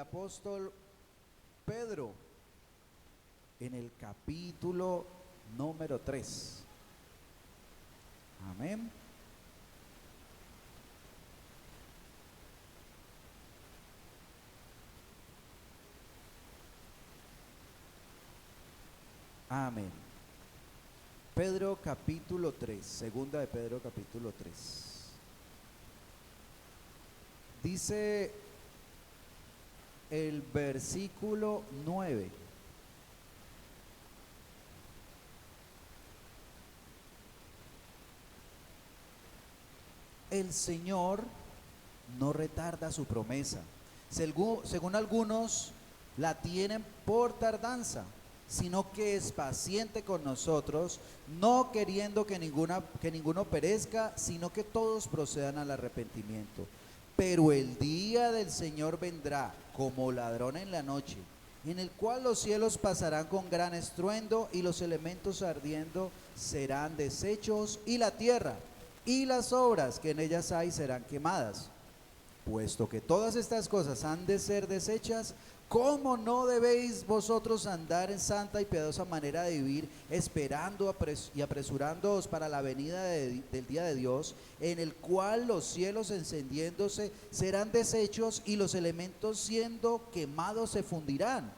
apóstol Pedro en el capítulo número 3. Amén. Amén. Pedro capítulo 3, segunda de Pedro capítulo 3. Dice el versículo 9. El Señor no retarda su promesa, según algunos la tienen por tardanza, sino que es paciente con nosotros, no queriendo que ninguno perezca, sino que todos procedan al arrepentimiento. Pero el día del Señor vendrá como ladrón en la noche, en el cual los cielos pasarán con gran estruendo y los elementos ardiendo serán deshechos, y la tierra y las obras que en ellas hay serán quemadas. Puesto que todas estas cosas han de ser deshechas, ¿cómo no debéis vosotros andar en santa y piadosa manera de vivir, esperando y apresurándoos para la venida del día de Dios, en el cual los cielos encendiéndose serán deshechos y los elementos siendo quemados se fundirán?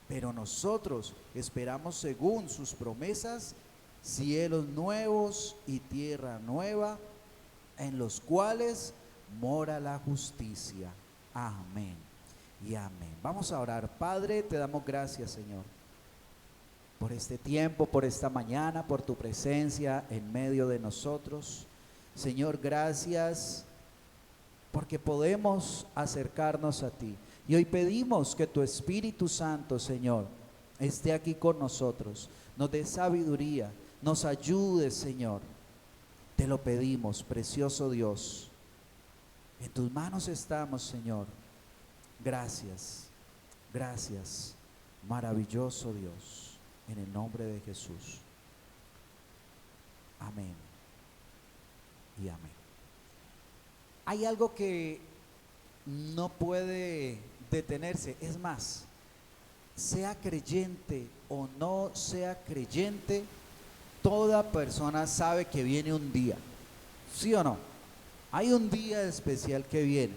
Pero nosotros esperamos según sus promesas cielos nuevos y tierra nueva, en los cuales mora la justicia. Amén y amén. Vamos a orar. Padre, te damos gracias, Señor, por este tiempo, por esta mañana, por tu presencia en medio de nosotros. Señor, gracias porque podemos acercarnos a ti. Y hoy pedimos que tu Espíritu Santo, Señor, esté aquí con nosotros, nos dé sabiduría, nos ayude, Señor. Te lo pedimos, precioso Dios. En tus manos estamos, Señor. Gracias, gracias, maravilloso Dios, en el nombre de Jesús. Amén y amén. Hay algo que no puede detenerse, es más, sea creyente o no sea creyente, toda persona sabe que viene un día, ¿sí o no? Hay un día especial que viene,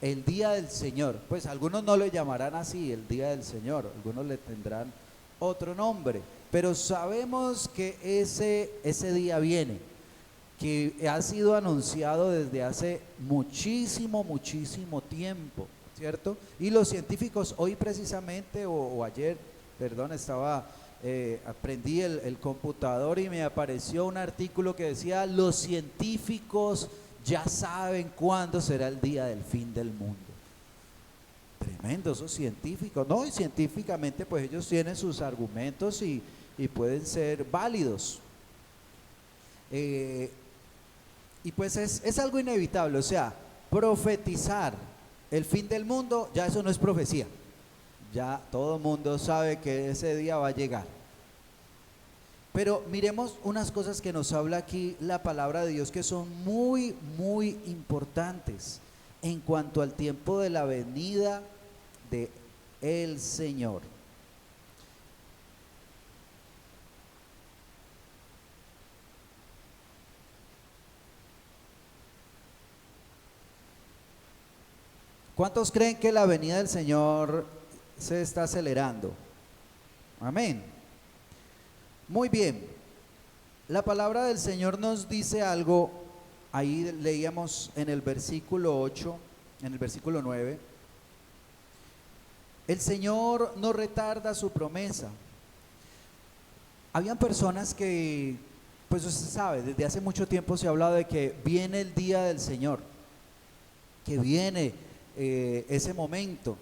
el día del Señor. Pues algunos no le llamarán así, el día del Señor, algunos le tendrán otro nombre, pero sabemos que ese día viene, que ha sido anunciado desde hace muchísimo tiempo, ¿cierto? Y los científicos hoy precisamente, o ayer, perdón, aprendí el computador y me apareció un artículo que decía: los científicos ya saben cuándo será el día del fin del mundo. Tremendo, esos científicos, ¿no? Y científicamente pues ellos tienen sus argumentos y pueden ser válidos. Y pues es algo inevitable, o sea, profetizar el fin del mundo, ya eso no es profecía. Ya todo el mundo sabe que ese día va a llegar. Pero miremos unas cosas que nos habla aquí la palabra de Dios, que son muy importantes en cuanto al tiempo de la venida de el Señor. ¿Cuántos creen que la venida del Señor se está acelerando? Amén. Muy bien. La palabra del Señor nos dice algo. Ahí leíamos en el versículo 8, en el versículo 9. El Señor no retarda su promesa. Habían personas que, pues usted sabe, desde hace mucho tiempo se ha hablado de que viene el día del Señor, que viene ese momento.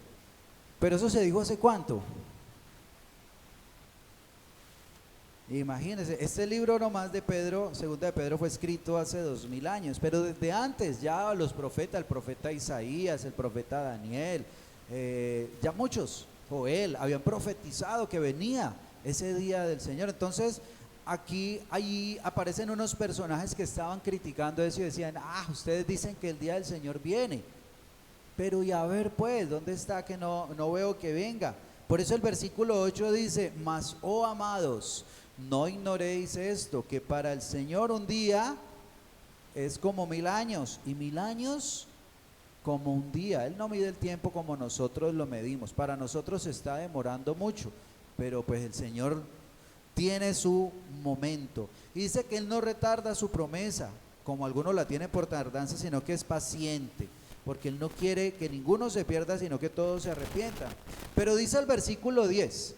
Pero eso se dijo ¿hace cuánto? Imagínense, este libro nomás de Pedro, segunda de Pedro, fue escrito hace 2000 años, pero desde antes ya los profetas, el profeta Isaías, el profeta Daniel, ya muchos, Joel, habían profetizado que venía ese día del Señor. Entonces ahí aparecen unos personajes que estaban criticando eso y decían: ustedes dicen que el día del Señor viene. Pero y a ver pues, ¿dónde está que no veo que venga? Por eso el versículo 8 dice, mas oh amados, no ignoréis esto, que para el Señor un día es como 1000 años, y 1000 años como un día. Él no mide el tiempo como nosotros lo medimos. Para nosotros se está demorando mucho, pero pues el Señor tiene su momento. Y dice que Él no retarda su promesa, como algunos la tienen por tardanza, sino que es paciente, porque Él no quiere que ninguno se pierda, sino que todos se arrepientan. Pero dice el versículo 10,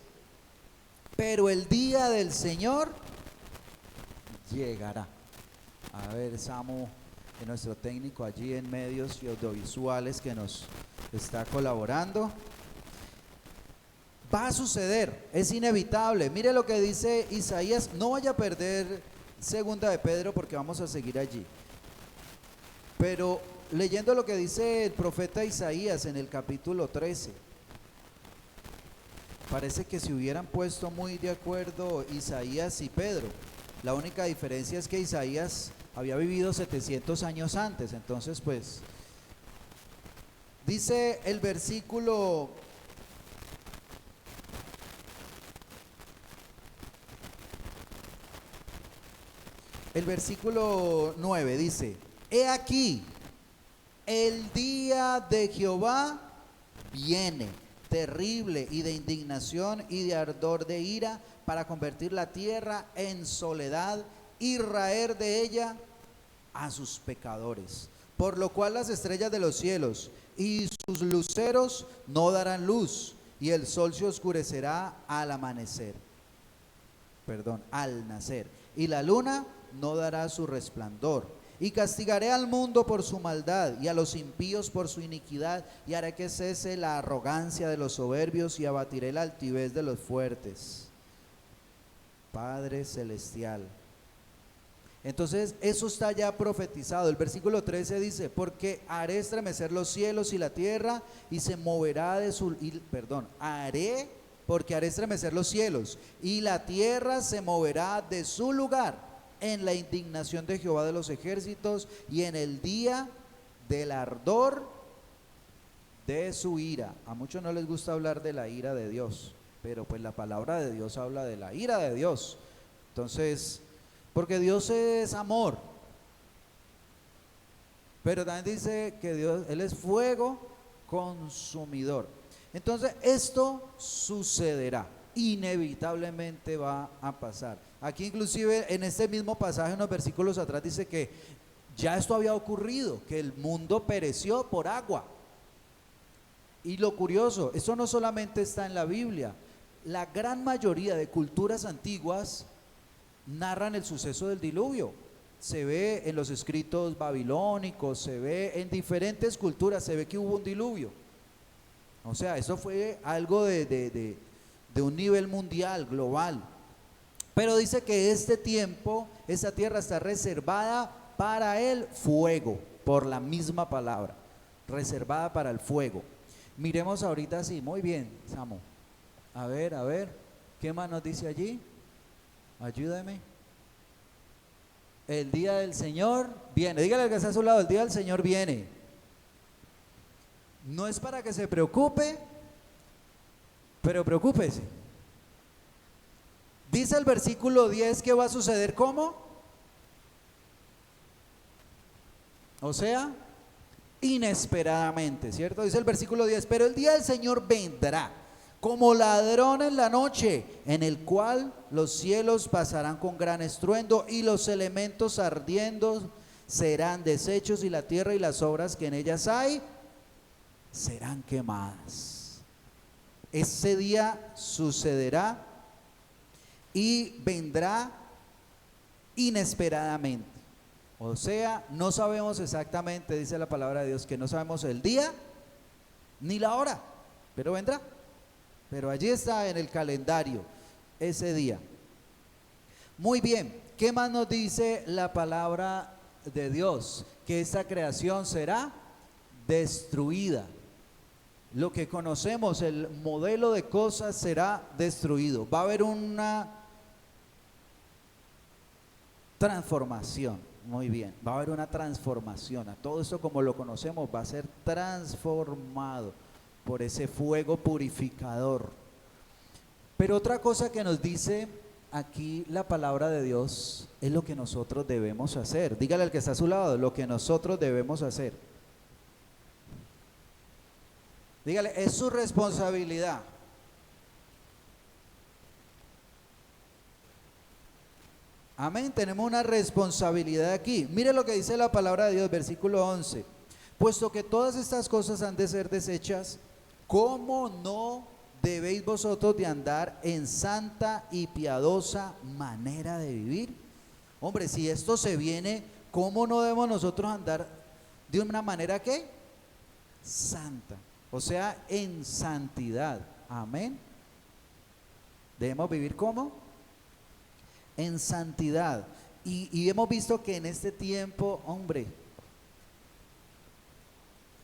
pero el día del Señor llegará. A ver, Samu, nuestro técnico allí en medios y audiovisuales que nos está colaborando. Va a suceder, es inevitable. Mire lo que dice Isaías, no vaya a perder segunda de Pedro porque vamos a seguir allí. Pero leyendo lo que dice el profeta Isaías en el capítulo 13, parece que se hubieran puesto muy de acuerdo Isaías y Pedro. La única diferencia es que Isaías había vivido 700 años antes. Entonces pues dice el versículo 9 dice, he aquí, el día de Jehová viene, terrible y de indignación y de ardor de ira, para convertir la tierra en soledad y raer de ella a sus pecadores. Por lo cual las estrellas de los cielos y sus luceros no darán luz, y el sol se oscurecerá al nacer, y la luna no dará su resplandor. Y castigaré al mundo por su maldad, y a los impíos por su iniquidad, y haré que cese la arrogancia de los soberbios, y abatiré la altivez de los fuertes. Padre celestial. Entonces eso está ya profetizado. El versículo 13 dice, porque haré estremecer los cielos y la tierra, y se moverá de su, porque haré estremecer los cielos, y la tierra se moverá de su lugar en la indignación de Jehová de los ejércitos, y en el día del ardor de su ira. A muchos no les gusta hablar de la ira de Dios, pero pues la palabra de Dios habla de la ira de Dios. Entonces, porque Dios es amor, pero también dice que Dios, Él es fuego consumidor. Entonces esto sucederá, inevitablemente va a pasar. Aquí inclusive en este mismo pasaje, unos versículos atrás, dice que ya esto había ocurrido, que el mundo pereció por agua. Y lo curioso, esto no solamente está en la Biblia, la gran mayoría de culturas antiguas narran el suceso del diluvio. Se ve en los escritos babilónicos, se ve en diferentes culturas, se ve que hubo un diluvio. O sea, eso fue algo de un nivel mundial, global. Pero dice que este tiempo, esta tierra está reservada para el fuego, por la misma palabra, reservada para el fuego. Miremos ahorita así, muy bien, Samu. A ver, ¿qué más nos dice allí? Ayúdame. El día del Señor viene. Dígale al que está a su lado, el día del Señor viene. No es para que se preocupe, pero preocúpese. Dice el versículo 10 que va a suceder ¿cómo? O sea, inesperadamente, ¿cierto? Dice el versículo 10, pero el día del Señor vendrá como ladrón en la noche, en el cual los cielos pasarán con gran estruendo, y los elementos ardiendo serán deshechos, y la tierra y las obras que en ellas hay serán quemadas. Ese día sucederá y vendrá inesperadamente. O sea, no sabemos exactamente, dice la palabra de Dios, que no sabemos el día ni la hora, pero vendrá. Pero allí está en el calendario ese día. Muy bien, ¿qué más nos dice la palabra de Dios? Que esta creación será destruida. Lo que conocemos, el modelo de cosas será destruido. Va a haber una transformación. Muy bien, va a haber una transformación. A todo esto como lo conocemos va a ser transformado por ese fuego purificador. Pero otra cosa que nos dice aquí la palabra de Dios es lo que nosotros debemos hacer. Dígale al que está a su lado, lo que nosotros debemos hacer. Dígale, es su responsabilidad. Amén, tenemos una responsabilidad aquí. Mire lo que dice la palabra de Dios, versículo 11. Puesto que todas estas cosas han de ser deshechas, ¿cómo no debéis vosotros de andar en santa y piadosa manera de vivir? Hombre, si esto se viene, ¿cómo no debemos nosotros andar de una manera ¿qué? Santa, o sea, en santidad. Amén. Debemos vivir ¿cómo? En santidad. Y hemos visto que en este tiempo, hombre,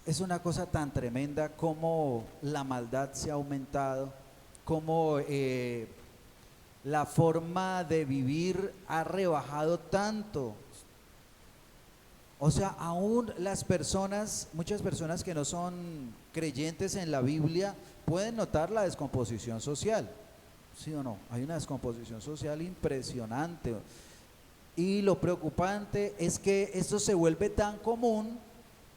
es una cosa tan tremenda como la maldad se ha aumentado, como la forma de vivir ha rebajado tanto. O sea, aún las personas, muchas personas que no son creyentes en la Biblia, pueden notar la descomposición social. ¿Sí o no? Hay una descomposición social impresionante. Y lo preocupante es que esto se vuelve tan común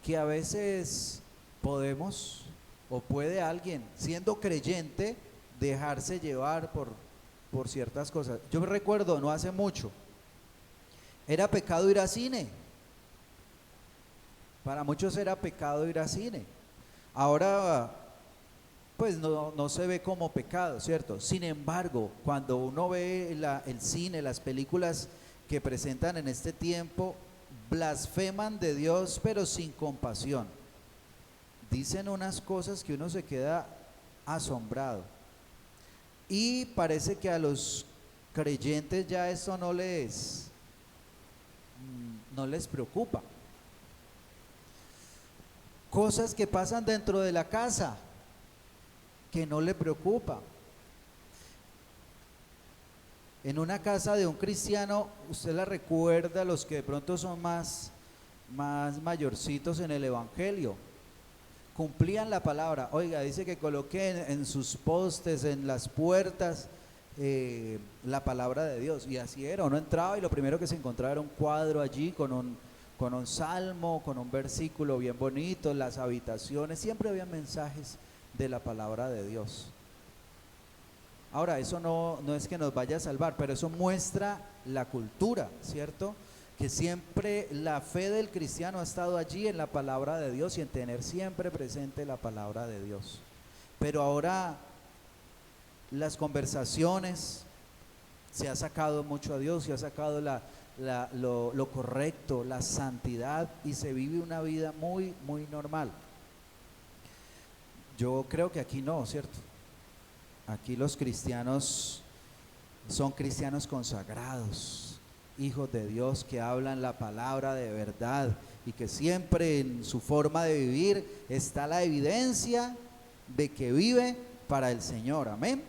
que a veces podemos o puede alguien, siendo creyente, dejarse llevar por ciertas cosas. Yo me recuerdo, no hace mucho, era pecado ir a cine. Para muchos era pecado ir a cine. Ahora pues no se ve como pecado, ¿cierto? Sin embargo, cuando uno ve el cine, las películas que presentan en este tiempo, blasfeman de Dios, pero sin compasión. Dicen unas cosas que uno se queda asombrado. Y parece que a los creyentes ya eso no les preocupa. Cosas que pasan dentro de la casa que no le preocupa. En una casa de un cristiano, usted la recuerda, los que de pronto son más mayorcitos en el evangelio, cumplían la palabra. Oiga, dice que coloquen en sus postes, en las puertas, la palabra de Dios. Y así era, uno entraba y lo primero que se encontraba era un cuadro allí con un salmo, con un versículo bien bonito. Las habitaciones, siempre había mensajes de la palabra de Dios. Ahora, eso no es que nos vaya a salvar, pero eso muestra la cultura, ¿cierto? Que siempre la fe del cristiano ha estado allí en la palabra de Dios y en tener siempre presente la palabra de Dios. Pero ahora las conversaciones, se ha sacado mucho a Dios, se ha sacado lo correcto, la santidad, y se vive una vida muy, muy normal. Yo creo que aquí no, ¿cierto? Aquí los cristianos son cristianos consagrados, hijos de Dios que hablan la palabra de verdad y que siempre en su forma de vivir está la evidencia de que vive para el Señor. Amén.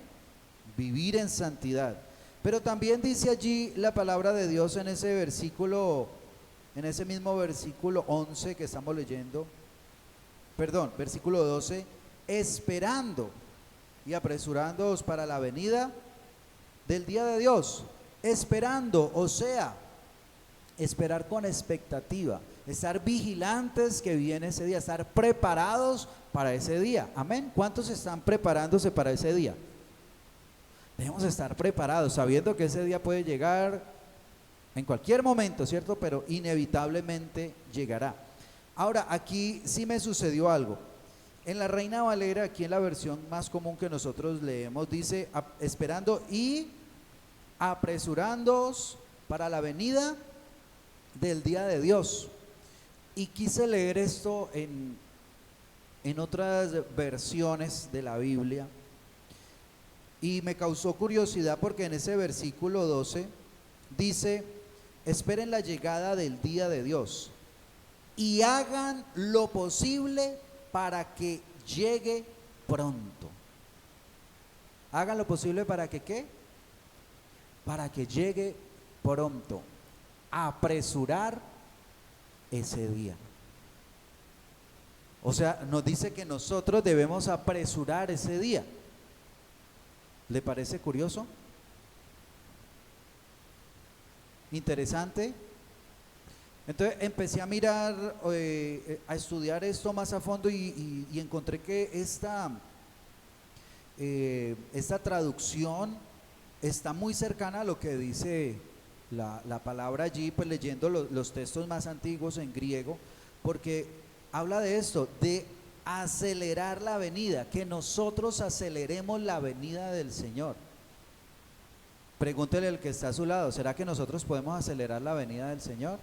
Vivir en santidad. Pero también dice allí la palabra de Dios en ese versículo, en ese mismo versículo 11 que estamos leyendo, versículo 12, esperando y apresurándoos para la venida del día de Dios. Esperando, o sea, esperar con expectativa, estar vigilantes que viene ese día, estar preparados para ese día. Amén. ¿Cuántos están preparándose para ese día? Debemos estar preparados, sabiendo que ese día puede llegar en cualquier momento, ¿cierto? Pero inevitablemente llegará. Ahora, aquí sí me sucedió algo. En la Reina Valera, aquí en la versión más común que nosotros leemos, dice esperando y apresurándoos para la venida del día de Dios. Y quise leer esto en otras versiones de la Biblia y me causó curiosidad porque en ese versículo 12 dice: esperen la llegada del día de Dios y hagan lo posible para que llegue pronto. Hagan lo posible para que ¿qué? Para que llegue pronto. apresurar ese día. O sea, nos dice que nosotros debemos apresurar ese día. ¿Le parece curioso? Interesante. Entonces empecé a mirar, a estudiar esto más a fondo y encontré que esta traducción está muy cercana a lo que dice la palabra allí, pues leyendo los textos más antiguos en griego, porque habla de esto, de acelerar la venida, que nosotros aceleremos la venida del Señor. Pregúntele al que está a su lado, ¿será que nosotros podemos acelerar la venida del Señor?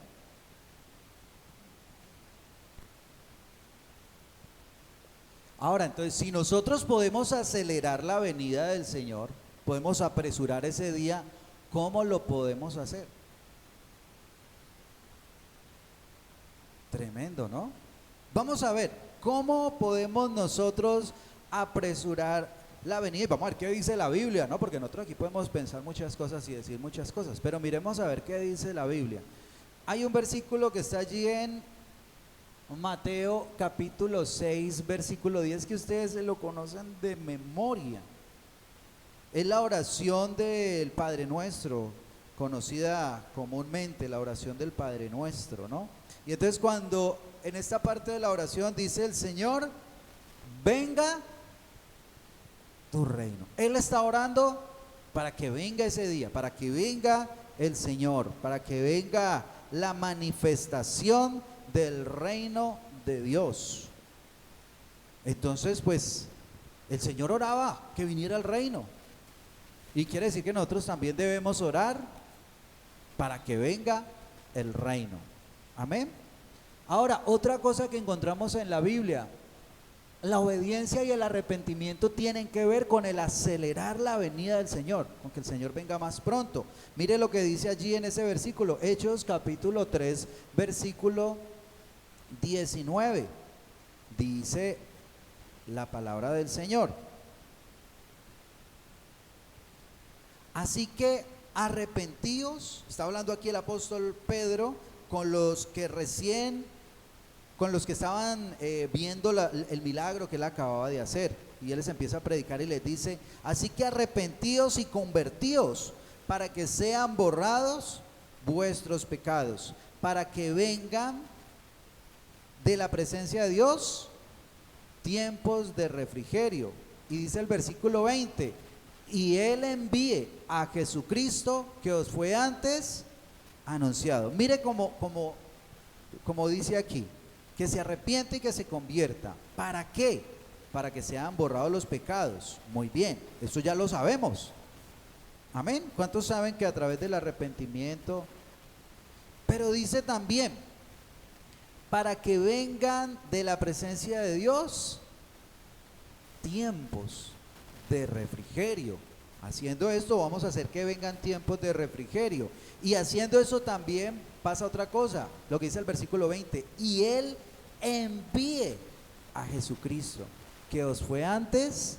Ahora, entonces, si nosotros podemos acelerar la venida del Señor, podemos apresurar ese día, ¿cómo lo podemos hacer? Tremendo, ¿no? Vamos a ver, ¿cómo podemos nosotros apresurar la venida? Y vamos a ver qué dice la Biblia, ¿no? Porque nosotros aquí podemos pensar muchas cosas y decir muchas cosas, pero miremos a ver qué dice la Biblia. Hay un versículo que está allí en Mateo capítulo 6, versículo 10, que ustedes se lo conocen de memoria. Es la oración del Padre Nuestro, conocida comúnmente, la oración del Padre Nuestro, ¿no? Y entonces cuando en esta parte de la oración dice el Señor, venga tu reino. Él está orando para que venga ese día, para que venga el Señor, para que venga la manifestación del reino de Dios. Entonces, pues, el Señor oraba que viniera el reino. Y quiere decir que nosotros también debemos orar para que venga el reino. Amén. Ahora, otra cosa que encontramos en la Biblia, la obediencia y el arrepentimiento tienen que ver con el acelerar la venida del Señor, con que el Señor venga más pronto. Mire lo que dice allí en ese versículo, Hechos capítulo 3, versículo 19. Dice la palabra del Señor: así que arrepentíos, está hablando aquí el apóstol Pedro con los que estaban viendo el milagro que él acababa de hacer, y él les empieza a predicar y les dice: así que arrepentíos y convertíos para que sean borrados vuestros pecados, para que vengan de la presencia de Dios tiempos de refrigerio. Y dice el versículo 20: y Él envíe a Jesucristo que os fue antes anunciado. Mire como dice aquí, que se arrepiente y que se convierta. ¿Para qué? Para que sean borrados los pecados. Muy bien, eso ya lo sabemos. Amén. ¿Cuántos saben que a través del arrepentimiento? Pero dice también, para que vengan de la presencia de Dios tiempos de refrigerio. Haciendo esto vamos a hacer que vengan tiempos de refrigerio. Y haciendo eso también pasa otra cosa, lo que dice el versículo 20: y Él envíe a Jesucristo que os fue antes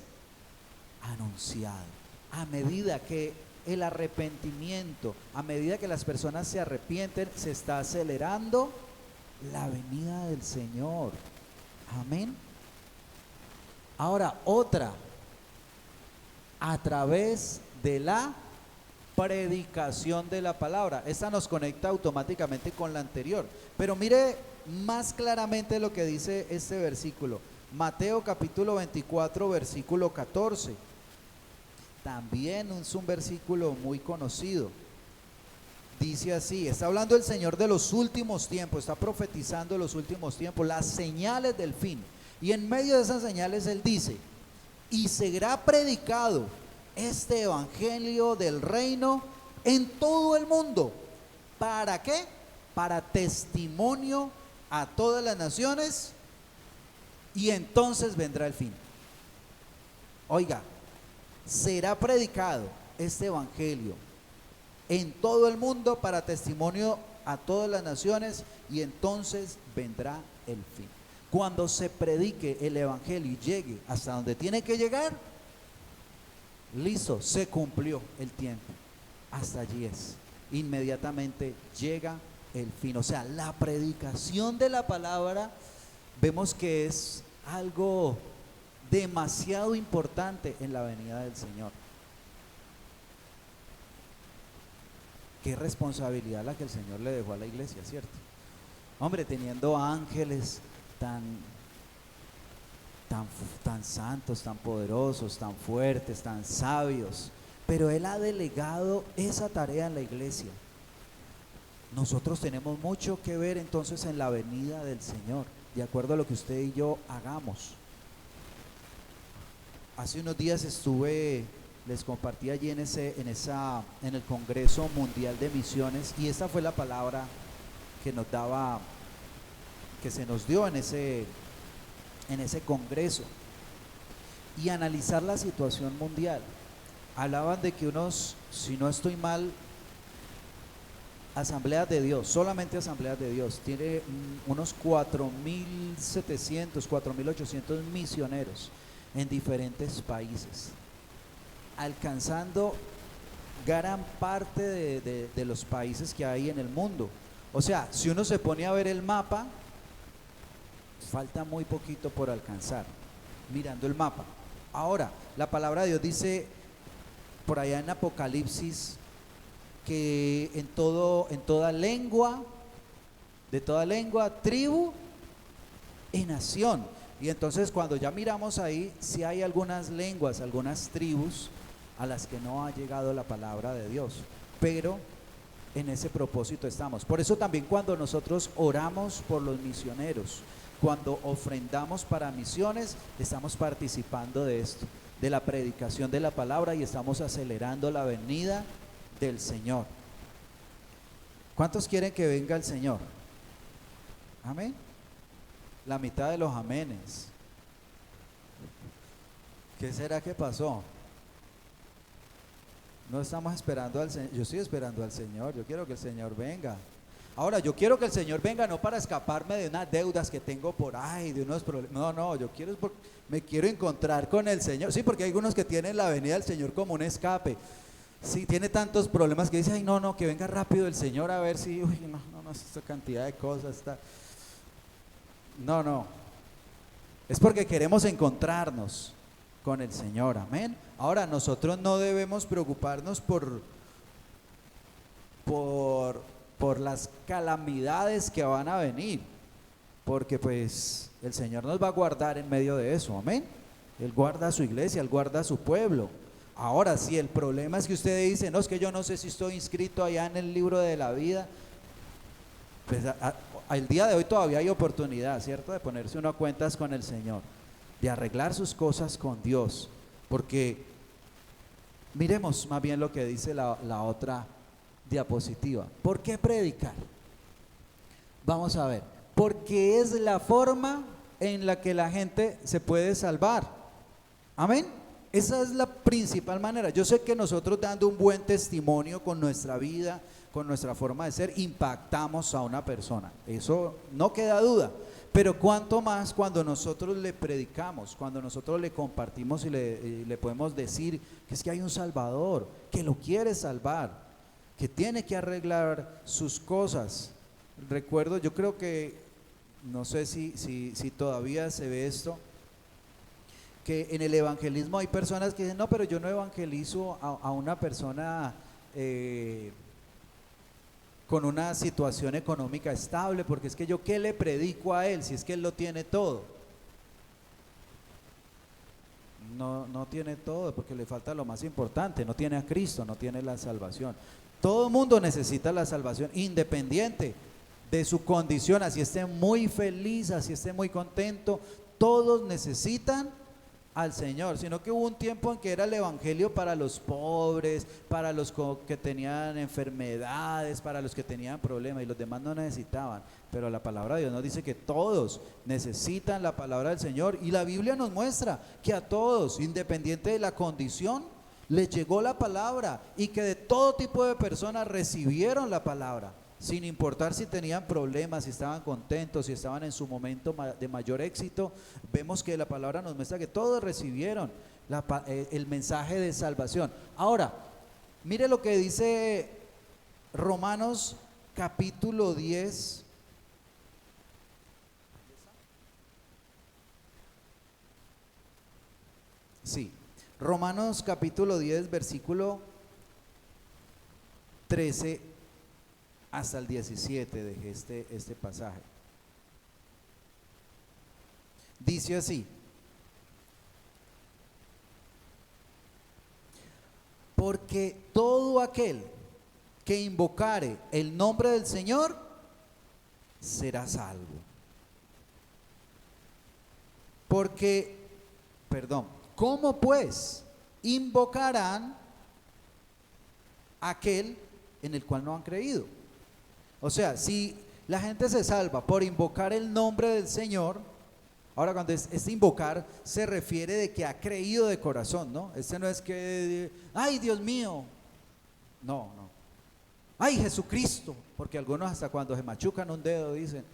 anunciado. A medida que el arrepentimiento, a medida que las personas se arrepienten, se está acelerando la venida del Señor. Amén. Ahora, otra, a través de la predicación de la palabra. Esta nos conecta automáticamente con la anterior, pero mire más claramente lo que dice este versículo, Mateo capítulo 24, versículo 14. También es un versículo muy conocido. Dice así, está hablando el Señor de los últimos tiempos, está profetizando los últimos tiempos, las señales del fin. Y en medio de esas señales Él dice: y será predicado este evangelio del reino en todo el mundo. ¿Para qué? Para testimonio a todas las naciones, y entonces vendrá el fin. Oiga, será predicado este evangelio en todo el mundo para testimonio a todas las naciones, y entonces vendrá el fin. Cuando se predique el evangelio y llegue hasta donde tiene que llegar, listo, se cumplió el tiempo. Hasta allí es. inmediatamente llega el fin. O sea, la predicación de la palabra vemos que es algo demasiado importante en la venida del Señor. Qué responsabilidad la que el Señor le dejó a la iglesia, ¿cierto? Hombre, teniendo ángeles tan santos, tan poderosos, tan fuertes, tan sabios, pero Él ha delegado esa tarea en la iglesia. Nosotros tenemos mucho que ver entonces en la venida del Señor, de acuerdo a lo que usted y yo hagamos. Hace unos días les compartí allí en el Congreso Mundial de Misiones, y esta fue la palabra que se nos dio en ese congreso, y analizar la situación mundial. Hablaban de que si no estoy mal, asambleas de Dios, solamente asambleas de Dios, tiene unos 4.700, 4.800 misioneros en diferentes países, alcanzando gran parte de los países que hay en el mundo. O sea, si uno se pone a ver el mapa, falta muy poquito por alcanzar, mirando el mapa. Ahora, la palabra de Dios dice por allá en Apocalipsis que en toda lengua, de toda lengua, tribu y nación. Y entonces cuando ya miramos ahí, sí hay algunas lenguas, algunas tribus a las que no ha llegado la palabra de Dios, pero en ese propósito estamos. Por eso también cuando nosotros oramos por los misioneros, cuando ofrendamos para misiones, estamos participando de esto, de la predicación de la palabra, y estamos acelerando la venida del Señor. ¿Cuántos quieren que venga el Señor? Amén. La mitad de los amenes. ¿Qué será que pasó? No estamos esperando al Señor. Yo estoy esperando al Señor. Yo quiero que el Señor venga. Ahora, yo quiero que el Señor venga no para escaparme de unas deudas que tengo por ahí, de unos problemas. No, yo me quiero encontrar con el Señor. Sí, porque hay algunos que tienen la venida del Señor como un escape. Sí, tiene tantos problemas que dice, ay, no, que venga rápido el Señor a ver si, esta cantidad de cosas está. No. Es porque queremos encontrarnos con el Señor, amén. Ahora, nosotros no debemos preocuparnos por las calamidades que van a venir, porque pues el Señor nos va a guardar en medio de eso, amén. Él guarda a su iglesia, Él guarda a su pueblo. Ahora, si el problema es que usted dice, no, es que yo no sé si estoy inscrito allá en el libro de la vida, pues al día de hoy todavía hay oportunidad, ¿cierto?, de ponerse uno a cuentas con el Señor, de arreglar sus cosas con Dios, porque miremos más bien lo que dice la otra diapositiva. ¿Por qué predicar? Vamos a ver, porque es la forma en la que la gente se puede salvar, amén. Esa es la principal manera. Yo sé que nosotros, dando un buen testimonio con nuestra vida, con nuestra forma de ser, impactamos a una persona, eso no queda duda, pero cuánto más cuando nosotros le predicamos, cuando nosotros le compartimos y le podemos decir que es que hay un Salvador, que lo quiere salvar, que tiene que arreglar sus cosas. Recuerdo, yo creo que, no sé si todavía se ve esto, que en el evangelismo hay personas que dicen, no, pero yo no evangelizo a una persona con una situación económica estable, porque es que yo, ¿qué le predico a él si es que él lo tiene todo? No tiene todo, porque le falta lo más importante, no tiene a Cristo, no tiene la salvación. Todo el mundo necesita la salvación, independiente de su condición, así esté muy feliz, así esté muy contento, todos necesitan al Señor, sino que hubo un tiempo en que era el evangelio para los pobres, para los que tenían enfermedades, para los que tenían problemas, y los demás no necesitaban. Pero la palabra de Dios nos dice que todos necesitan la palabra del Señor, y la Biblia nos muestra que a todos, independiente de la condición, les llegó la palabra, y que de todo tipo de personas recibieron la palabra, sin importar si tenían problemas, si estaban contentos, si estaban en su momento de mayor éxito. Vemos que la palabra nos muestra que todos recibieron el mensaje de salvación. Ahora, mire lo que dice Romanos capítulo 10. Sí, Romanos capítulo 10, versículo 13 hasta el 17, dejé este pasaje. Dice así: porque todo aquel que invocare el nombre del Señor será salvo. ¿Cómo pues invocarán aquel en el cual no han creído? O sea, si la gente se salva por invocar el nombre del Señor, ahora cuando es invocar se refiere de que ha creído de corazón, ¿no? Este no es que, ay Dios mío, no, ay Jesucristo, porque algunos hasta cuando se machucan un dedo dicen,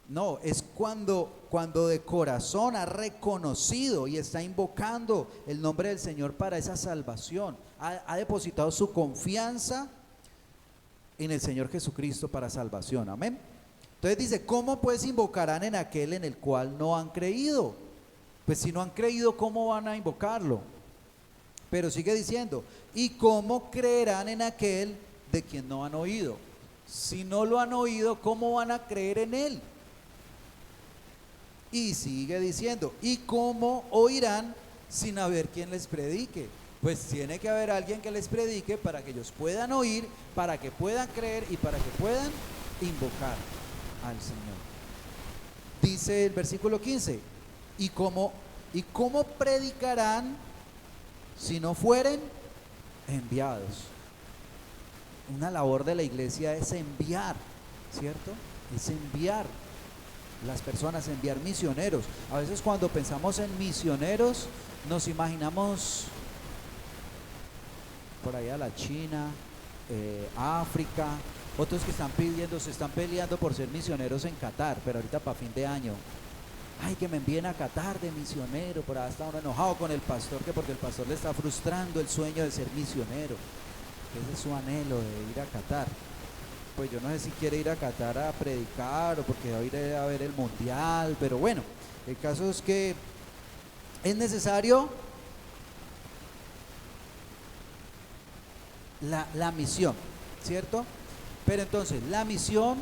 no, es cuando de corazón ha reconocido y está invocando el nombre del Señor para esa salvación, ha depositado su confianza en el Señor Jesucristo para salvación, amén. Entonces dice, ¿cómo pues invocarán en aquel en el cual no han creído? Pues si no han creído, ¿cómo van a invocarlo? Pero sigue diciendo, ¿y cómo creerán en aquel de quien no han oído? Si no lo han oído, ¿cómo van a creer en él? Y sigue diciendo, ¿y cómo oirán sin haber quien les predique? Pues tiene que haber alguien que les predique para que ellos puedan oír, para que puedan creer y para que puedan invocar al Señor. Dice el versículo 15, ¿y cómo predicarán si no fueren enviados? Una labor de la iglesia es enviar, ¿cierto? Es enviar las personas, enviar misioneros. A veces cuando pensamos en misioneros nos imaginamos por allá la China, África, otros que se están peleando por ser misioneros en Qatar, pero ahorita para fin de año, ay, que me envíen a Qatar de misionero. Por ahí está uno enojado con el pastor, que porque el pastor le está frustrando el sueño de ser misionero, que ese es su anhelo de ir a Qatar. Pues yo no sé si quiere ir a Qatar a predicar o porque va a ir a ver el mundial, pero bueno, el caso es que es necesario la misión, ¿cierto? Pero entonces la misión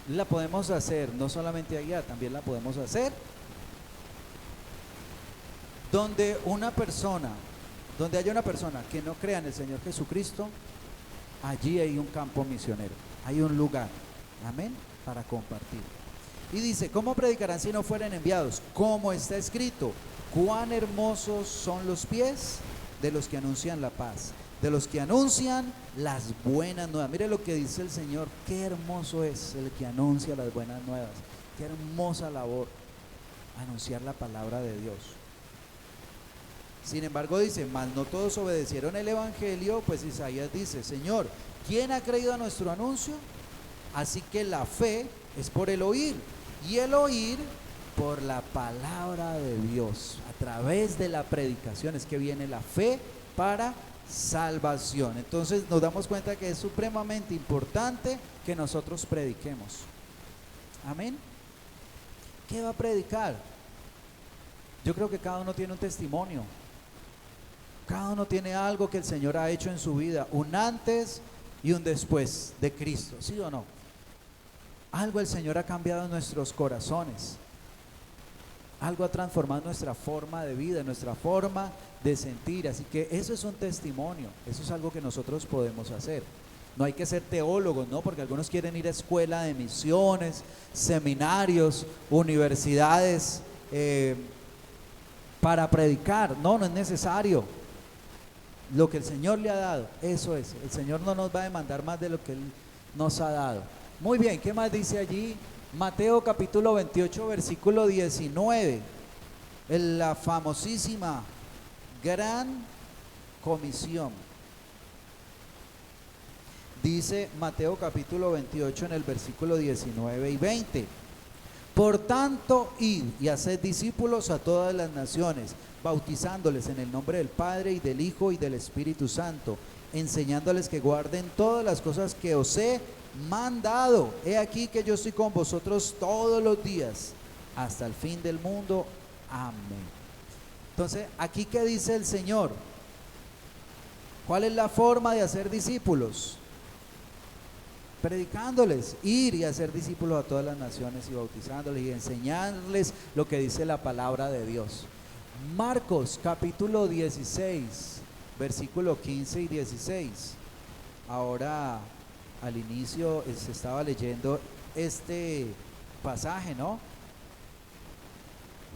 la podemos hacer no solamente allá, también la podemos hacer donde haya una persona que no crea en el Señor Jesucristo. Allí hay un campo misionero, hay un lugar, amén, para compartir. Y dice, ¿cómo predicarán si no fueren enviados? Como está escrito, cuán hermosos son los pies de los que anuncian la paz, de los que anuncian las buenas nuevas. Mire lo que dice el Señor, qué hermoso es el que anuncia las buenas nuevas, qué hermosa labor anunciar la palabra de Dios. Sin embargo dice, mas no todos obedecieron el evangelio, pues Isaías dice, Señor, ¿quién ha creído a nuestro anuncio? Así que la fe es por el oír, y el oír por la palabra de Dios. A través de la predicación es que viene la fe para salvación. Entonces nos damos cuenta que es supremamente importante que nosotros prediquemos. Amén. ¿Qué va a predicar? Yo creo que cada uno tiene un testimonio. Cada uno tiene algo que el Señor ha hecho en su vida, un antes y un después de Cristo, ¿sí o no? Algo el Señor ha cambiado en nuestros corazones, algo ha transformado nuestra forma de vida, nuestra forma de sentir, así que eso es un testimonio, eso es algo que nosotros podemos hacer. No hay que ser teólogos, ¿no? Porque algunos quieren ir a escuela de misiones, seminarios, universidades, para predicar. No es necesario. Lo que el Señor le ha dado, eso es. El Señor no nos va a demandar más de lo que Él nos ha dado. Muy bien, ¿qué más dice allí? Mateo capítulo 28, versículo 19. La famosísima gran comisión. Dice Mateo capítulo 28 en el versículo 19 y 20. Por tanto, id y haced discípulos a todas las naciones, bautizándoles en el nombre del Padre y del Hijo y del Espíritu Santo, enseñándoles que guarden todas las cosas que os he mandado. He aquí que yo estoy con vosotros todos los días, hasta el fin del mundo. Amén. Entonces, aquí ¿qué dice el Señor? ¿Cuál es la forma de hacer discípulos? Predicándoles, ir y hacer discípulos a todas las naciones y bautizándoles y enseñarles lo que dice la palabra de Dios. Marcos capítulo 16, versículo 15 y 16. Ahora al inicio se estaba leyendo este pasaje, ¿no?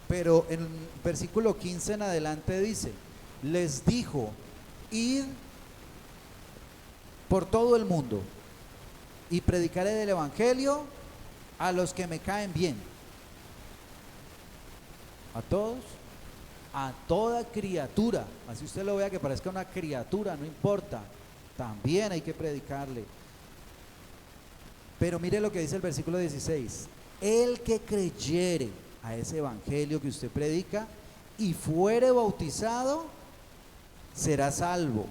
Pero en el versículo 15 en adelante dice: les dijo, id por todo el mundo y predicaré del evangelio a los que me caen bien, a todos, a toda criatura. Así usted lo vea que parezca una criatura, no importa, también hay que predicarle. Pero mire lo que dice el versículo 16: el que creyere a ese evangelio que usted predica y fuere bautizado será salvo.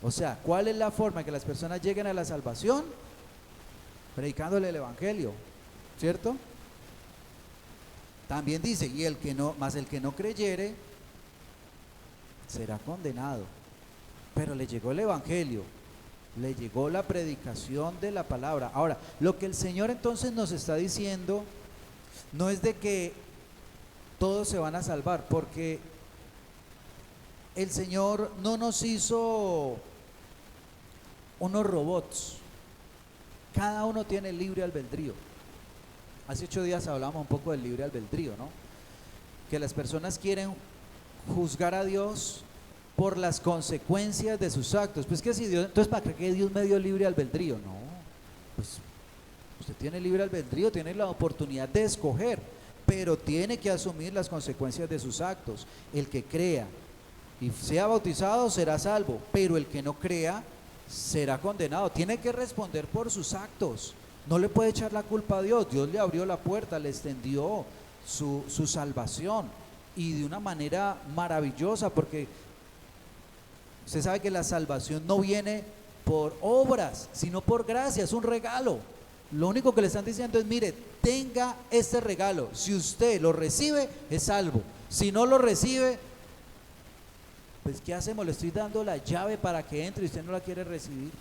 O sea, ¿cuál es la forma que las personas lleguen a la salvación? Predicándole el evangelio, ¿cierto? También dice, y el que no creyere será condenado. Pero le llegó el evangelio, le llegó la predicación de la palabra. Ahora, lo que el Señor entonces nos está diciendo no es de que todos se van a salvar, porque el Señor no nos hizo unos robots. Cada uno tiene libre albedrío. Hace 8 días hablamos un poco del libre albedrío, ¿no? Que las personas quieren juzgar a Dios por las consecuencias de sus actos. Pues que si Dios, entonces ¿para qué Dios me dio libre albedrío? No, pues usted tiene libre albedrío, tiene la oportunidad de escoger, pero tiene que asumir las consecuencias de sus actos. El que crea y sea bautizado será salvo, pero el que no crea será condenado. Tiene que responder por sus actos. No le puede echar la culpa a Dios. Dios le abrió la puerta, le extendió su salvación, y de una manera maravillosa, porque usted sabe que la salvación no viene por obras, sino por gracia, es un regalo. Lo único que le están diciendo es: mire, tenga este regalo, si usted lo recibe es salvo, si no lo recibe, pues ¿qué hacemos? Le estoy dando la llave para que entre y usted no la quiere recibir.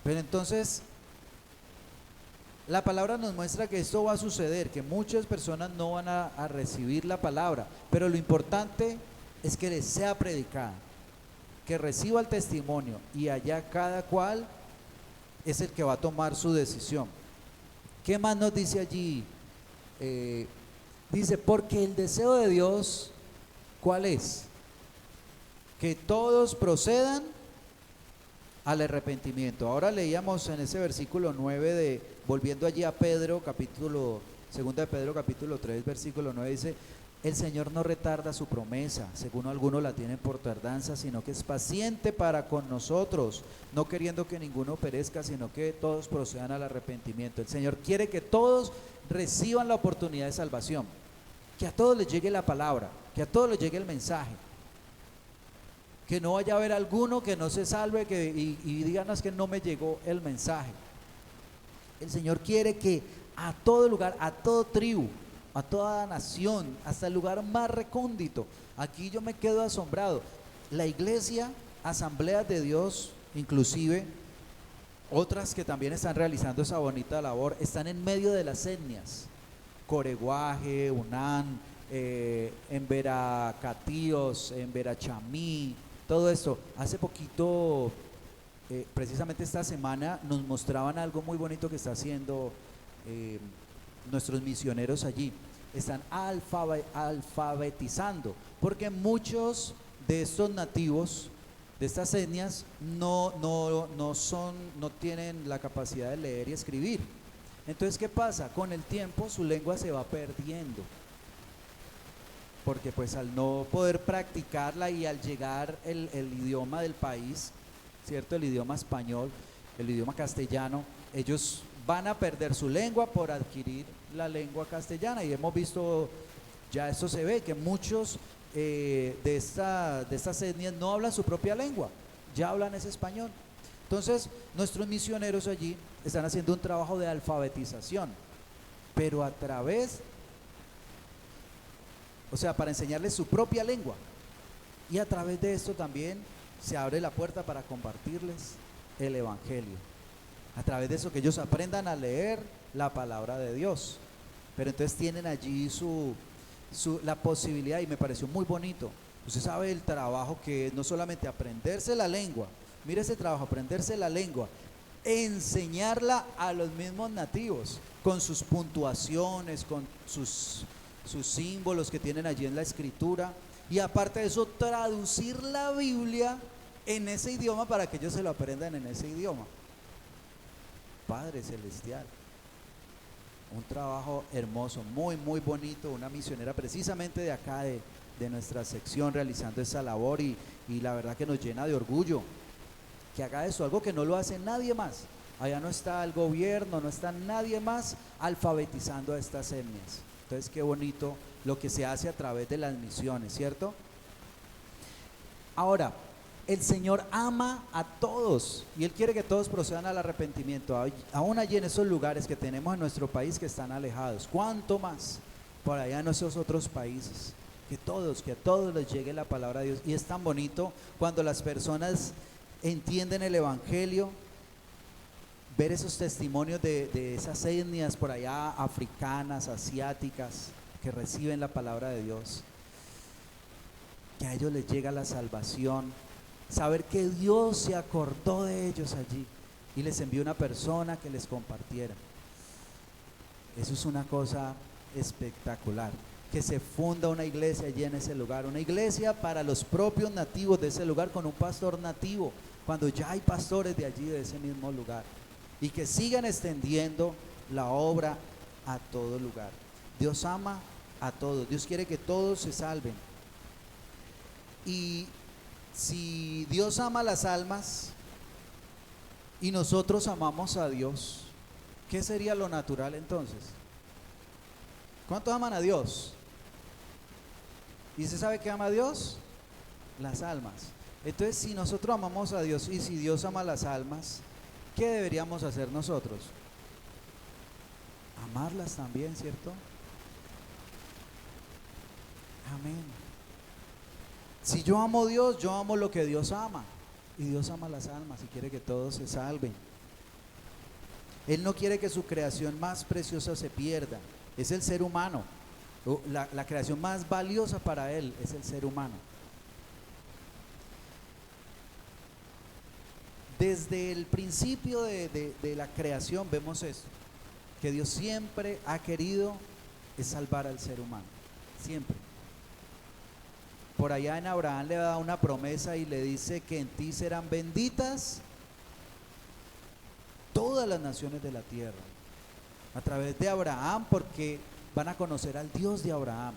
Pero entonces la palabra nos muestra que esto va a suceder, que muchas personas no van a recibir la palabra, pero lo importante es que les sea predicada, que reciba el testimonio, y allá cada cual es el que va a tomar su decisión. ¿Qué más nos dice allí? Dice, porque el deseo de Dios, ¿cuál es? Que todos procedan al arrepentimiento. Ahora leíamos en ese versículo 9 volviendo allí a Pedro, segunda de Pedro capítulo 3, versículo 9, dice: el Señor no retarda su promesa, según algunos la tienen por tardanza, sino que es paciente para con nosotros, no queriendo que ninguno perezca, sino que todos procedan al arrepentimiento. El Señor quiere que todos reciban la oportunidad de salvación, que a todos les llegue la palabra, que a todos les llegue el mensaje, que no vaya a haber alguno que no se salve y digan: es que no me llegó el mensaje. El Señor quiere que a todo lugar, a toda tribu, a toda nación, hasta el lugar más recóndito. Aquí yo me quedo asombrado. La iglesia, asambleas de Dios, inclusive otras que también están realizando esa bonita labor, están en medio de las etnias: Coreguaje, Unán, en Veracatíos, en Verachamí, todo esto. Hace poquito, precisamente esta semana, nos mostraban algo muy bonito que está haciendo nuestros misioneros allí. Están alfabetizando, porque muchos de estos nativos, de estas etnias, no tienen la capacidad de leer y escribir. Entonces, ¿qué pasa? Con el tiempo su lengua se va perdiendo, porque pues al no poder practicarla, y al llegar el idioma del país, ¿cierto? El idioma español, el idioma castellano, ellos van a perder su lengua por adquirir la lengua castellana. Y hemos visto, ya esto se ve, que muchos de estas etnias no hablan su propia lengua, ya hablan ese español. Entonces, nuestros misioneros allí están haciendo un trabajo de alfabetización, pero a través, o sea, para enseñarles su propia lengua. Y a través de esto también se abre la puerta para compartirles el Evangelio. A través de eso, que ellos aprendan a leer la palabra de Dios. Pero entonces tienen allí la posibilidad, y me pareció muy bonito. Usted sabe el trabajo que es no solamente aprenderse la lengua, mire ese trabajo, aprenderse la lengua, enseñarla a los mismos nativos, con sus puntuaciones, con sus símbolos que tienen allí en la escritura, y aparte de eso, traducir la Biblia en ese idioma para que ellos se lo aprendan en ese idioma. Padre Celestial, un trabajo hermoso, muy muy bonito, una misionera precisamente de acá de nuestra sección realizando esa labor, y la verdad que nos llena de orgullo que haga eso, algo que no lo hace nadie más. Allá no está el gobierno, no está nadie más alfabetizando a estas etnias. Entonces qué bonito lo que se hace a través de las misiones, ¿cierto? Ahora, el Señor ama a todos y Él quiere que todos procedan al arrepentimiento, aún allí en esos lugares que tenemos en nuestro país que están alejados. ¿Cuánto más por allá en esos otros países? Que a todos les llegue la palabra de Dios. Y es tan bonito cuando las personas entienden el Evangelio, ver esos testimonios de esas etnias por allá, africanas, asiáticas, que reciben la palabra de Dios, que a ellos les llega la salvación, saber que Dios se acordó de ellos allí y les envió una persona que les compartiera. Eso es una cosa espectacular, que se funda una iglesia allí en ese lugar, una iglesia para los propios nativos de ese lugar, con un pastor nativo, cuando ya hay pastores de allí, de ese mismo lugar, y que sigan extendiendo la obra a todo lugar. Dios ama a todos, Dios quiere que todos se salven. Y si Dios ama las almas y nosotros amamos a Dios, ¿qué sería lo natural entonces? ¿Cuántos aman a Dios? ¿Y se sabe qué ama a Dios? Las almas. Entonces, si nosotros amamos a Dios y si Dios ama las almas, ¿qué deberíamos hacer nosotros? Amarlas también, ¿cierto? Amén. Si yo amo a Dios, yo amo lo que Dios ama. Y Dios ama las almas y quiere que todos se salven. Él no quiere que su creación más preciosa se pierda. Es el ser humano. La creación más valiosa para Él es el ser humano. Desde el principio de la creación vemos esto, que Dios siempre ha querido es salvar al ser humano, siempre. Por allá en Abraham le da una promesa y le dice que en ti serán benditas todas las naciones de la tierra, a través de Abraham, porque van a conocer al Dios de Abraham,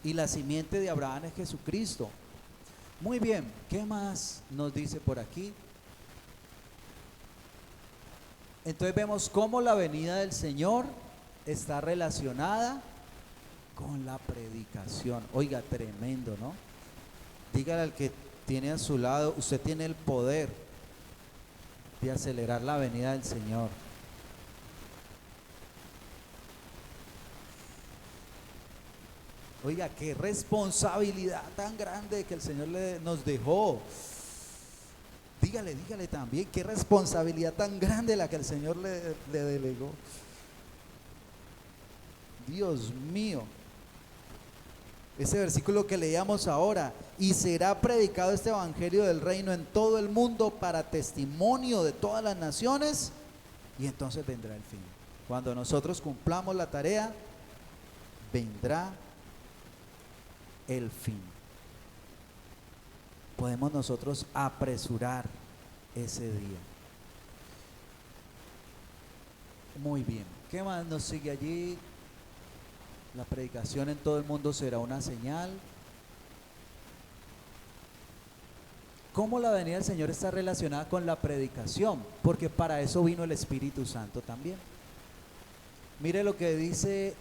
y la simiente de Abraham es Jesucristo. Muy bien, ¿qué más nos dice por aquí? Entonces vemos cómo la venida del Señor está relacionada con la predicación. Oiga, tremendo, ¿no? Dígale al que tiene a su lado, usted tiene el poder de acelerar la venida del Señor. Oiga, qué responsabilidad tan grande que el Señor nos dejó. Dígale también, qué responsabilidad tan grande la que el Señor le delegó. Dios mío. Ese versículo que leíamos ahora, y será predicado este evangelio del reino en todo el mundo para testimonio de todas las naciones, y entonces vendrá el fin. Cuando nosotros cumplamos la tarea, vendrá el fin. Podemos nosotros apresurar ese día. Muy bien, ¿qué más nos sigue allí? La predicación en todo el mundo será una señal. ¿Cómo la venida del Señor está relacionada con la predicación? Porque para eso vino el Espíritu Santo también. Mire lo que dice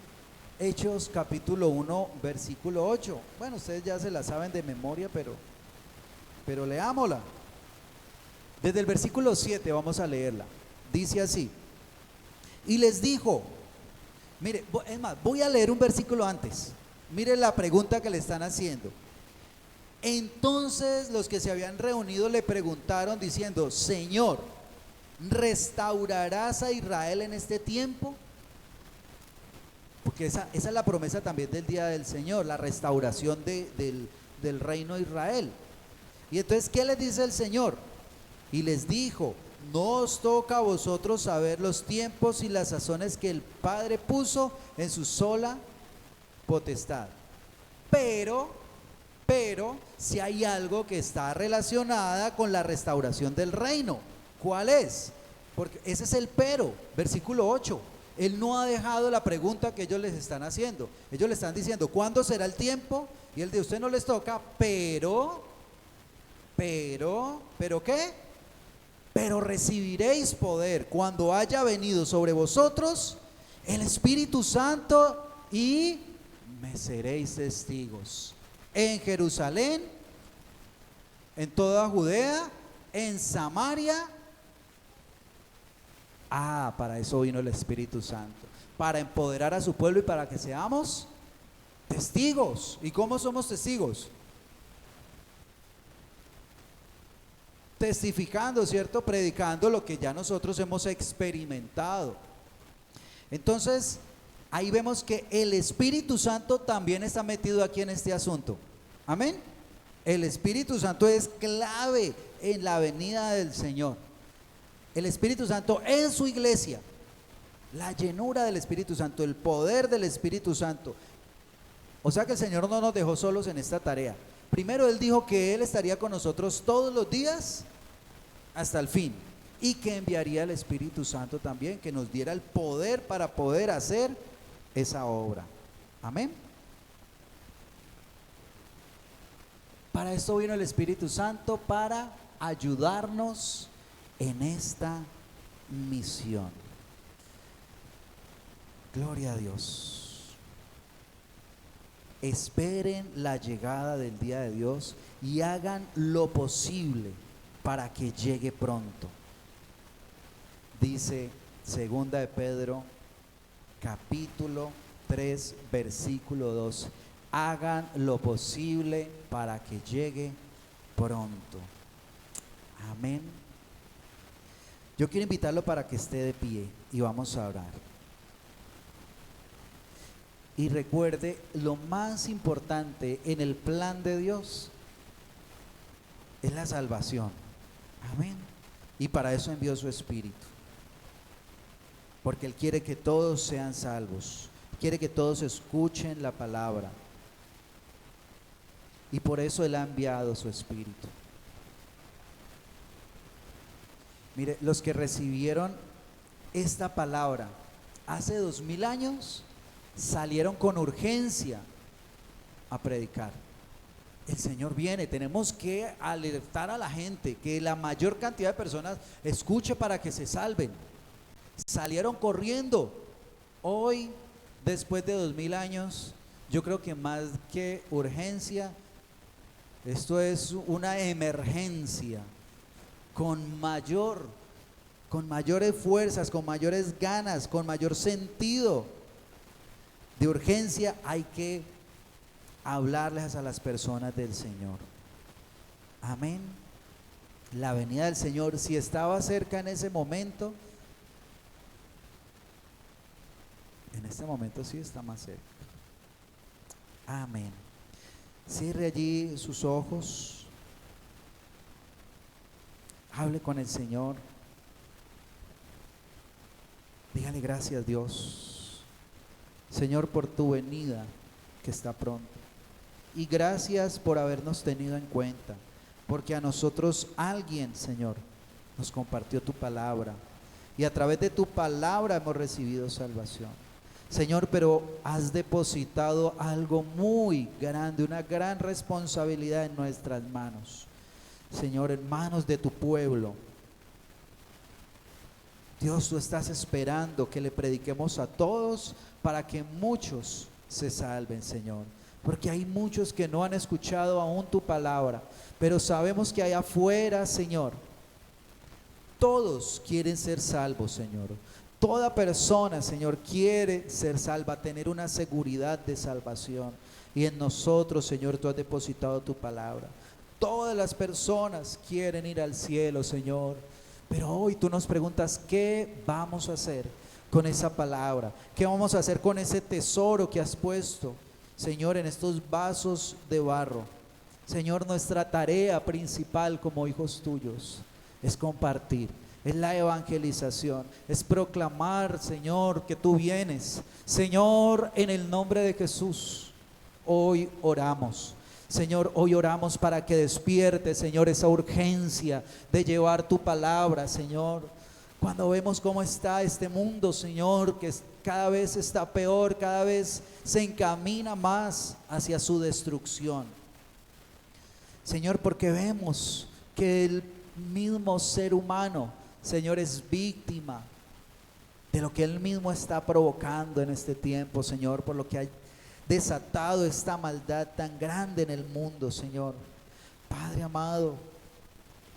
Hechos capítulo 1, versículo 8. Bueno, ustedes ya se la saben de memoria, pero leámosla. Desde el versículo 7 vamos a leerla. Dice así: y les dijo, mire, es más, voy a leer un versículo antes. Mire la pregunta que le están haciendo. Entonces los que se habían reunido le preguntaron diciendo: Señor, ¿restaurarás a Israel en este tiempo? Porque esa es la promesa también del día del Señor, la restauración del reino de Israel. Y entonces, ¿qué les dice el Señor? Y les dijo: no os toca a vosotros saber los tiempos y las sazones que el Padre puso en su sola potestad. Pero, si hay algo que está relacionada con la restauración del reino, ¿cuál es? Porque ese es el pero, versículo 8. Él no ha dejado la pregunta que ellos les están haciendo. Ellos le están diciendo: ¿cuándo será el tiempo? Y él dice: usted no les toca, pero ¿qué? Pero recibiréis poder cuando haya venido sobre vosotros el Espíritu Santo y me seréis testigos en Jerusalén, en toda Judea, en Samaria. Para eso vino el Espíritu Santo, para empoderar a su pueblo y para que seamos testigos. ¿Y cómo somos testigos? Testificando, ¿cierto? Predicando lo que ya nosotros hemos experimentado. Entonces, ahí vemos que el Espíritu Santo también está metido aquí en este asunto. Amén. El Espíritu Santo es clave en la venida del Señor. El Espíritu Santo en su iglesia, la llenura del Espíritu Santo, el poder del Espíritu Santo. O sea que el Señor no nos dejó solos en esta tarea. Primero Él dijo que Él estaría con nosotros todos los días hasta el fin, y que enviaría el Espíritu Santo también, que nos diera el poder para poder hacer esa obra. Amén. Para esto vino el Espíritu Santo, para ayudarnos en esta misión. Gloria a Dios. Esperen la llegada del día de Dios y hagan lo posible para que llegue pronto. Dice segunda de Pedro capítulo 3 versículo 2: hagan lo posible para que llegue pronto. Amén. Yo quiero invitarlo para que esté de pie y vamos a orar. Y recuerde, lo más importante en el plan de Dios es la salvación. Amén. Y para eso envió su Espíritu. Porque Él quiere que todos sean salvos. Quiere que todos escuchen la palabra. Y por eso Él ha enviado su Espíritu. Mire, los que recibieron esta palabra hace 2000 años salieron con urgencia a predicar. El Señor viene, tenemos que alertar a la gente, que la mayor cantidad de personas escuche para que se salven. Salieron corriendo. Hoy, después de 2000 años, yo creo que más que urgencia, esto es una emergencia. Con mayores fuerzas, con mayores ganas, con mayor sentido de urgencia, hay que hablarles a las personas del Señor. Amén. La venida del Señor, si estaba cerca en ese momento, en este momento sí está más cerca. Amén. Cierre allí sus ojos. Hable con el Señor. Dígale: gracias, Dios, Señor, por tu venida que está pronto. Y gracias por habernos tenido en cuenta, porque a nosotros alguien, Señor, nos compartió tu palabra. Y a través de tu palabra hemos recibido salvación. Señor, pero has depositado algo muy grande, una gran responsabilidad en nuestras manos. Señor, en manos de tu pueblo. Dios, tú estás esperando que le prediquemos a todos para que muchos se salven, Señor. Porque hay muchos que no han escuchado aún tu palabra, pero sabemos que allá afuera, Señor, todos quieren ser salvos, Señor. Toda persona, Señor, quiere ser salva, tener una seguridad de salvación. Y en nosotros, Señor, tú has depositado tu palabra. Todas las personas quieren ir al cielo, Señor. Pero hoy tú nos preguntas, ¿qué vamos a hacer con esa palabra? ¿Qué vamos a hacer con ese tesoro que has puesto, Señor, en estos vasos de barro? Señor, nuestra tarea principal como hijos tuyos es compartir, es la evangelización, es proclamar, Señor, que tú vienes. Señor, en el nombre de Jesús, hoy oramos. Señor, hoy oramos para que despierte, Señor, esa urgencia de llevar tu palabra, Señor. Cuando vemos cómo está este mundo, Señor, que cada vez está peor, cada vez se encamina más hacia su destrucción. Señor, porque vemos que el mismo ser humano, Señor, es víctima de lo que Él mismo está provocando en este tiempo, Señor, por lo que hay desatado esta maldad tan grande en el mundo, Señor. Padre amado,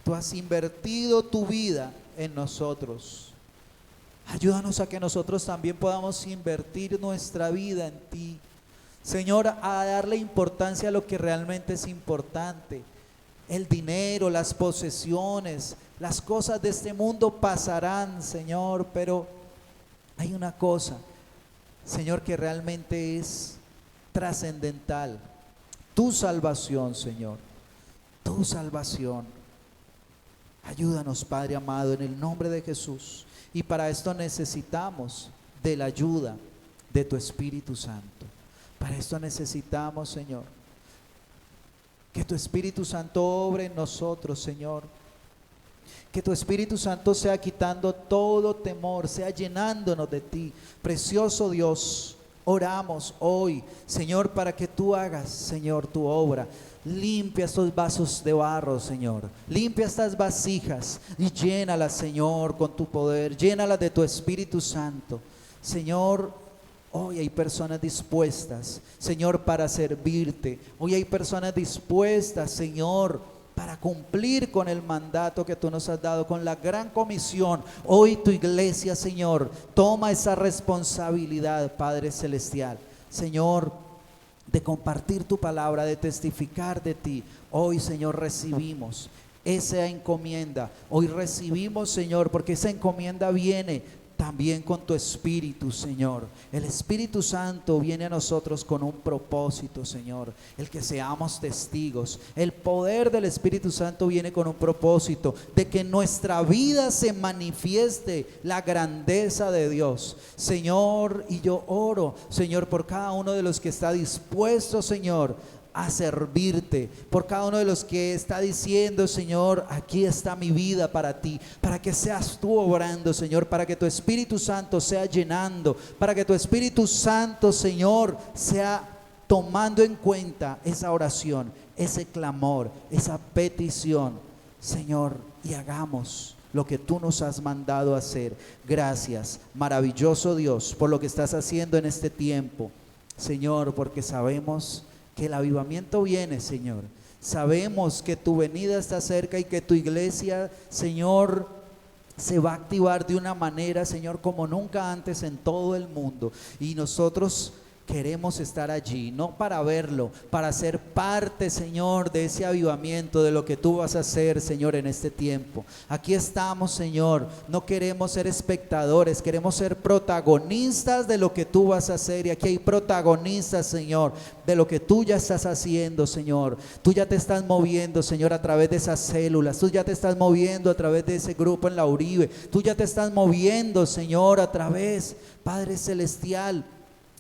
tú has invertido tu vida en nosotros. Ayúdanos a que nosotros también podamos invertir nuestra vida en ti, Señor, a darle importancia a lo que realmente es importante. El dinero, las posesiones, las cosas de este mundo pasarán, Señor, pero hay una cosa, Señor, que realmente es trascendental: tu salvación, Señor, tu salvación. Ayúdanos, Padre amado, en el nombre de Jesús. Y para esto necesitamos de la ayuda de tu Espíritu Santo. Para esto necesitamos, Señor, que tu Espíritu Santo obre en nosotros, Señor. Que tu Espíritu Santo sea quitando todo temor, sea llenándonos de ti. Precioso Dios, oramos hoy, Señor, para que tú hagas, Señor, tu obra. Limpia estos vasos de barro, Señor. Limpia estas vasijas y llénalas, Señor, con tu poder. Llénalas de tu Espíritu Santo. Señor, hoy hay personas dispuestas, Señor, para servirte. Hoy hay personas dispuestas, Señor, para cumplir con el mandato que tú nos has dado, con la gran comisión. Hoy tu iglesia, Señor, toma esa responsabilidad, Padre Celestial, Señor, de compartir tu palabra, de testificar de ti. Hoy, Señor, recibimos esa encomienda. Hoy recibimos, Señor, porque esa encomienda viene también con tu Espíritu, Señor. El Espíritu Santo viene a nosotros con un propósito, Señor, el que seamos testigos. El poder del Espíritu Santo viene con un propósito de que en nuestra vida se manifieste la grandeza de Dios, Señor. Y yo oro, Señor, por cada uno de los que está dispuesto, Señor, a servirte, por cada uno de los que está diciendo, Señor, aquí está mi vida para ti, para que seas tú obrando, Señor, para que tu Espíritu Santo sea llenando, para que tu Espíritu Santo, Señor, sea tomando en cuenta esa oración, ese clamor, esa petición, Señor, y hagamos lo que tú nos has mandado hacer. Gracias, maravilloso Dios, por lo que estás haciendo en este tiempo, Señor, porque sabemos que el avivamiento viene, Señor. Sabemos que tu venida está cerca y que tu iglesia, Señor, se va a activar de una manera, Señor, como nunca antes en todo el mundo. Y nosotros queremos estar allí, no para verlo, para ser parte, Señor, de ese avivamiento, de lo que tú vas a hacer, Señor, en este tiempo. Aquí estamos, Señor, no queremos ser espectadores, queremos ser protagonistas de lo que tú vas a hacer. Y aquí hay protagonistas, Señor, de lo que tú ya estás haciendo, Señor. Tú ya te estás moviendo, Señor, a través de esas células. Tú ya te estás moviendo a través de ese grupo en la Uribe. Tú ya te estás moviendo, Señor, a través, Padre Celestial,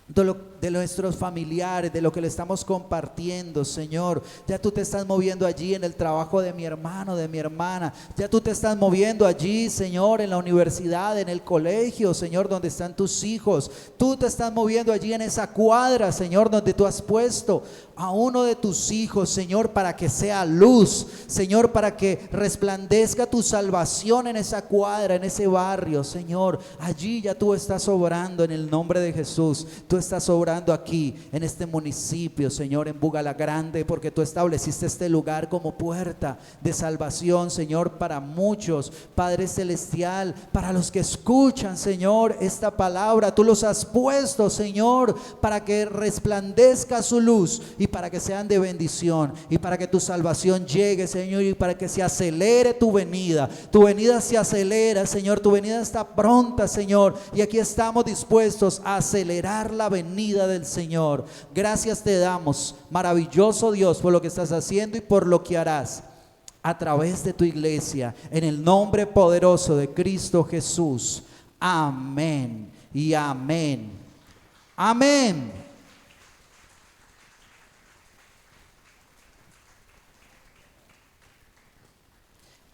de nuestros familiares, de lo que le estamos compartiendo, Señor. Ya tú te estás moviendo allí en el trabajo de mi hermano, de mi hermana. Ya tú te estás moviendo allí, Señor, en la universidad, en el colegio, Señor, donde están tus hijos. Tú te estás moviendo allí en esa cuadra, Señor, donde tú has puesto a uno de tus hijos, Señor, para que sea luz, Señor, para que resplandezca tu salvación en esa cuadra, en ese barrio, Señor. Allí ya tú estás obrando en el nombre de Jesús. Tú tú estás obrando aquí, en este municipio, Señor, en Bugala Grande, porque tú estableciste este lugar como puerta de salvación, Señor, para muchos. Padre Celestial, para los que escuchan, Señor, esta palabra, tú los has puesto, Señor, para que resplandezca su luz y para que sean de bendición y para que tu salvación llegue, Señor, y para que se acelere tu venida. Tu venida se acelera, Señor, tu venida está pronta, Señor, y aquí estamos dispuestos a acelerar la venida del Señor. Gracias te damos, maravilloso Dios, por lo que estás haciendo y por lo que harás a través de tu iglesia, en el nombre poderoso de Cristo Jesús. Amén y amén. Amén.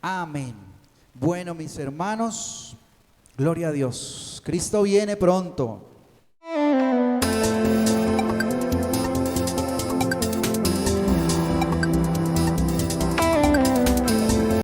Amén. Bueno, mis hermanos, gloria a Dios. Cristo viene pronto.